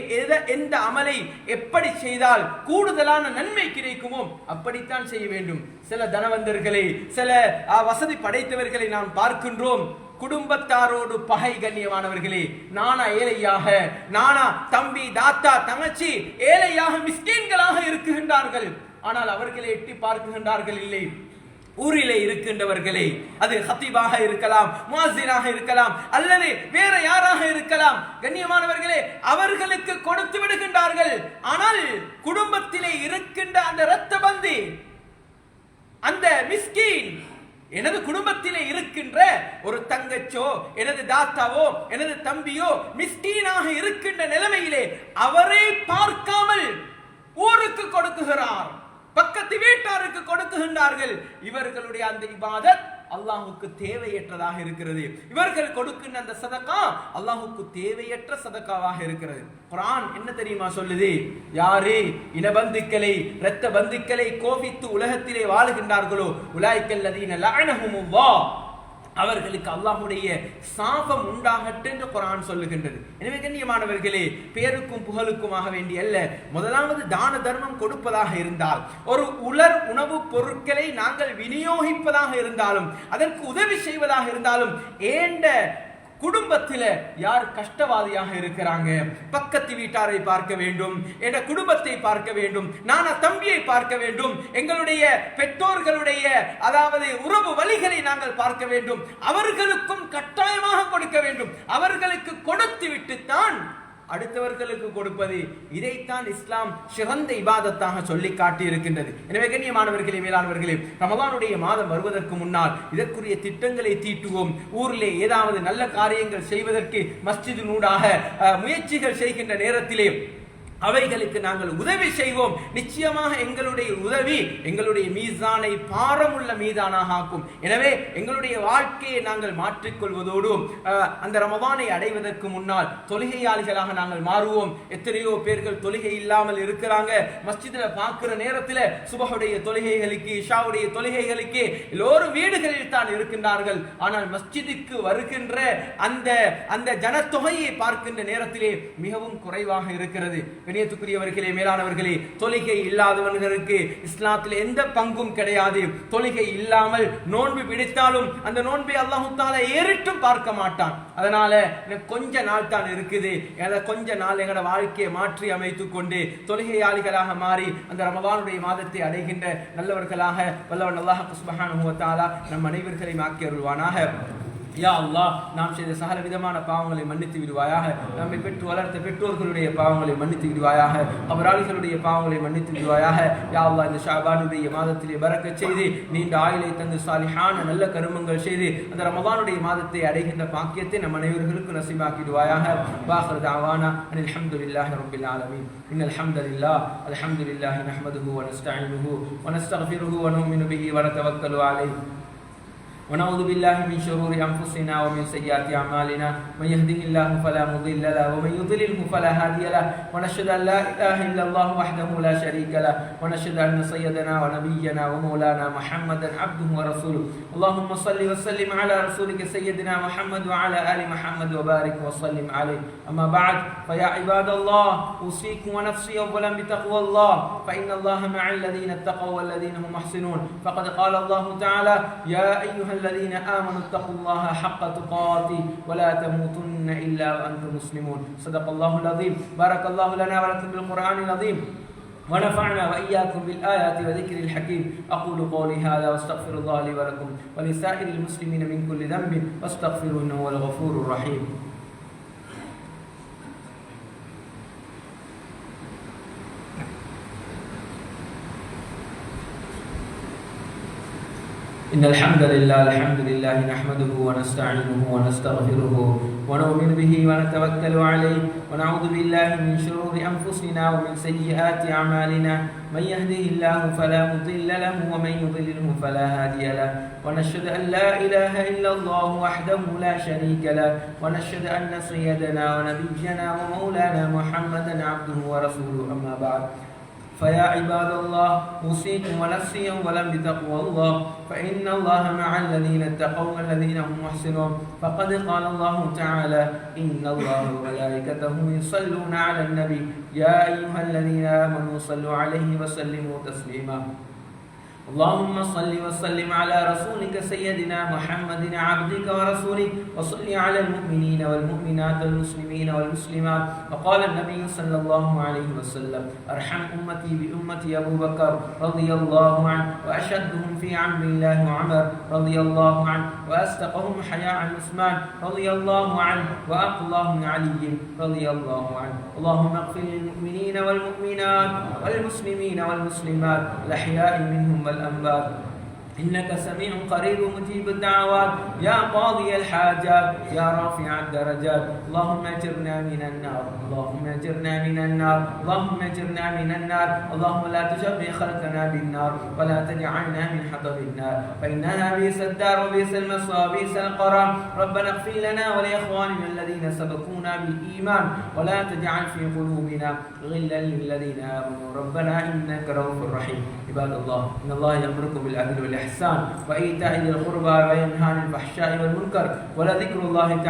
எந்த அமலை எப்படி செய்தால் கூடுதலான நன்மை கிடைக்குமோ அப்படித்தான் செய்ய வேண்டும். சில தனவந்தர்களை, சில வசதி படைத்தவர்களை நாம் பார்க்கின்றோம். குடும்பத்தாரோடு பகை. கண்ணியமானவர்களே, நானா ஏழையாக, நானா தம்பி தாத்தா தங்கச்சி ஏழையாக மிஸ்கீன்களாக இருக்குகின்றார்கள். ஆனால் அவர்களை எட்டி பார்க்குகின்றார்கள் இல்லை. ஊரிலே இருக்கின்றவர்களே, அது ஹத்தீபாக இருக்கலாம், முஅஸ்ஸினாக இருக்கலாம், அல்லது வேற யாராக இருக்கலாம். கண்ணியமானவர்களே, அவர்களுக்கு கொடுத்து விடுகின்றார்கள். ஆனால் குடும்பத்திலே இருக்கின்ற அந்த இரத்த பந்தி, அந்த மிஸ்கீன், எனது குடும்பத்திலே இருக்கின்ற ஒரு தங்கச்சோ, எனது தாத்தாவோ, எனது தம்பியோ மிஸ்கீனாக இருக்கின்ற நிலைமையிலே அவரை பார்க்காமல் ஊருக்கு கொடுக்குகிறார், பக்கத்து வீட்டாருக்கு கொடுக்குகின்றார்கள். இவர்களுடைய அந்த இபாதத் அல்லாஹுக்கு தேவையற்றதாக இருக்கிறது. இவர்கள் கொடுக்கின்ற அந்த சதகா அல்லாஹுக்கு தேவையற்ற சதகாவாக இருக்கிறது. குர்ஆன் என்ன தெரியுமா சொல்லுது? யாரு இனபந்துக்களை, இரத்த பந்துக்களை கோபித்து உலகத்திலே வாழுகின்றார்களோ உலாய்க்கல்லதீன லஅனஹுமுல்லாஹ், அவர்களுக்கு அல்லாஹ்வுடைய சாபம் உண்டாகட்டும் என்று குர்ஆன் சொல்லுகின்றது. எனவே கண்ணியமானவர்களே, பேருக்கும் புகழுக்குமாக வேண்டி அல்ல, முதலாவது தான தர்மம் கொடுப்பதாக இருந்தால், ஒரு உலர் உணவு பொருட்களை நாங்கள் விநியோகிப்பதாக இருந்தாலும், அதற்கு உதவி செய்வதாக இருந்தாலும், ஏண்ட குடும்பத்தில யார் கஷ்டவாதியாக இருக்கிறாங்க, பக்கத்து வீட்டாரை பார்க்க வேண்டும், என்ற குடும்பத்தை பார்க்க வேண்டும், நானா தம்பியை பார்க்க வேண்டும், எங்களுடைய பெற்றோர்களுடைய அதாவது உறவு வழிகளை நாங்கள் பார்க்க வேண்டும், அவர்களுக்கும் கட்டாயமாக கொடுக்க வேண்டும். அவர்களுக்கு கொடுத்து விட்டுத்தான் அடுத்தவர்களுக்கு கொடுப்பது. இதைத்தான் இஸ்லாம் சிறந்த இபாதத்தாக சொல்லி காட்டி இருக்கின்றது. எனவே கண்ணியமானவர்களே, மேலானவர்களே, ரமலானுடைய மாதம் வருவதற்கு முன்னால் இதற்குரிய திட்டங்களை தீட்டுவோம். ஊரிலே ஏதாவது நல்ல காரியங்கள் செய்வதற்கு மஸ்ஜிதினூடாக முயற்சிகள் செய்கின்ற நேரத்திலே அவைகளுக்கு நாங்கள் உதவி செய்வோம். நிச்சயமாக எங்களுடைய உதவி எங்களுடைய மீசானை பாரமுள்ள மீதானாக ஆக்கும். எனவே எங்களுடைய வாழ்க்கையை நாங்கள் மாற்றிக்கொள்வதோடு அந்த ரமதானை அடைவதற்கு முன்னால் தொழுகையாளிகளாக நாங்கள் மாறுவோம். எத்தனையோ பேர்கள் தொழுகை இல்லாமல் இருக்கிறாங்க. மஸ்ஜிதில் பார்க்கிற நேரத்தில் சுபஹுடைய தொழுகைகளுக்கு, இஷாவுடைய தொழுகைகளுக்கு எல்லோரும் வீடுகளில் தான் இருக்கின்றார்கள். ஆனால் மஸ்ஜிதுக்கு வருகின்ற அந்த ஜனத்தொகையை பார்க்கின்ற நேரத்திலே மிகவும் குறைவாக இருக்கிறது. கண்ணியத்துக்குரியவர்களே, மேலானவர்களே, தொழுகை இல்லாதவர்களுக்கு இஸ்லாத்தில் எந்த பங்கும் கிடையாது. தொழுகை இல்லாமல் நோன்பு பிடித்தாலும் அந்த நோன்பை அல்லாஹ் தஆலா ஏறிட்டும் பார்க்க மாட்டான். அதனால கொஞ்ச நாள் தான் இருக்குது, கொஞ்ச நாள் எங்களோட வாழ்க்கையை மாற்றி அமைத்துக் கொண்டு தொழுகையாளிகளாக மாறி அந்த ரமதானுடைய மாதத்தை அடைகின்ற நல்லவர்களாக வல்லவன் அல்லாஹ் சுப்ஹானஹு வ தஆலா நம் அனைவர்களையும் ஆக்கி அருள்வானாக. யா அல்லாஹ், நாம் செய்த சகல விதமான பாவங்களை மன்னித்து விடுவாயாக. நம்மை பெற்று வளர்த்த பெற்றோர்களுடைய பாவங்களை மன்னித்து விடுவாயாக. அவராளிகளுடைய பாவங்களை மன்னித்து விடுவாயாக. யா அல்லாஹ், இந்த ஷாபானுடைய மாதத்திலே பரக்கத் செய்து நீண்ட ஆயுளை தந்து சாலிஹான நல்ல கருமங்கள் செய்து அந்த ரமதானுடைய மாதத்தை அடைகின்ற பாக்கியத்தை நம் அனைவர்களுக்கு நசீபாக்கிடுவாயாக. வாஹிரு தஅவானா அனில் ஹம்துலில்லாஹி ரப்பில் ஆலமீன். இன்னல் ஹம்தலில்லாஹ் அல்ஹம்துலில்லாஹி நஹ்மதுஹு வ நஸ்தஈனுஹு வ நஸ்தக்ஃபிருஹு வ நு'மினு பிஹி வ நதவக்கலு அலைஹி ونعوذ بالله من شرور أنفسنا ومن سيئات أعمالنا. من يهده الله فلا مضل له ومن يضلله فلا هادي له. ونشهد أن لا إله إلا الله وحده لا شريك له. ونشهد أن سيدنا ونبينا ومولانا محمدا عبده ورسوله. اللهم صل وسلم على رسولك سيدنا محمد وعلى آل محمد وبارك وسلم عليه. أما بعد، فيا عباد الله، أوصيكم ونفسي أولا بتقوى الله، فإن الله مع الذين اتقوا والذين هم محسنون. فقد قال الله تعالى: يا أيها الذين آمنوا اتقوا الله حق تقاته ولا تموتن إلا وأنتم مسلمون. صدق الله العظيم. بارك الله لنا ولكم بالقرآن العظيم ونفعنا وإياكم بالآيات وذكر الحكيم. أقول قولي هذا واستغفر الله لي ولكم ولسائر المسلمين من كل ذنب واستغفروه إنه هو الغفور الرحيم. إن الحمد لله نحمده ونستعينه ونستغفره ونؤمن به ونتوكل عليه ونعوذ بالله من شرور أنفسنا ومن سيئات أعمالنا من يهده الله فلا مضل له ومن يضلله فلا هادي له ونشهد أن لا إله إلا الله وحده لا شريك له ونشهد أن سيدنا ونبينا ومولانا محمدا عبده ورسوله أما بعد فيا عباد الله أوصيكم ونفسي أولا بتقوى الله فإن الله مع الذين اتقوا والذين هم محسنون فقد قال الله تعالى إن الله وملائكته يصلون على النبي يا أيها الذين آمنوا صلوا عليه وسلموا تسليما اللهم صل وسلم على رسولك سيدنا محمد عبدك ورسولك وصل على المؤمنين والمؤمنات والمسلمين والمسلمات وقال النبي صلى الله عليه وسلم أرحم أمتي بأمتي أبو بكر رضي الله عنه وأشدهم في عمر الله عمر رضي الله عنه وأصدقهم حياء عثمان رضي الله عنه وأقلاهم علي رضي الله عنه اللهم اغفر للمؤمنين والمؤمنات والمسلمين والمسلمات الأحياء منهم والأموات إنك سميع قريب مجيب الدعوات يا قاضي الحاجات يا رافع الدرجات اللهم اجرنا من النار اللهم اجرنا من النار اللهم اجرنا من النار اللهم لا تشبه خلقنا بالنار ولا تجعلنا من حطب النار فإنها بئس الدار وبئس المصوى وبئس القرار ربنا اغفر لنا ولإخواننا الذين سبقونا بالإيمان ولا تجعل في قلوبنا غلا للذين آمنوا ربنا إنك رؤوف رحيم عباد الله إن الله يأمركم بالعدل والإحسان وإيتاء ذي القربى وينهى عن الفحشاء والمنكر ولذكر الله تعالى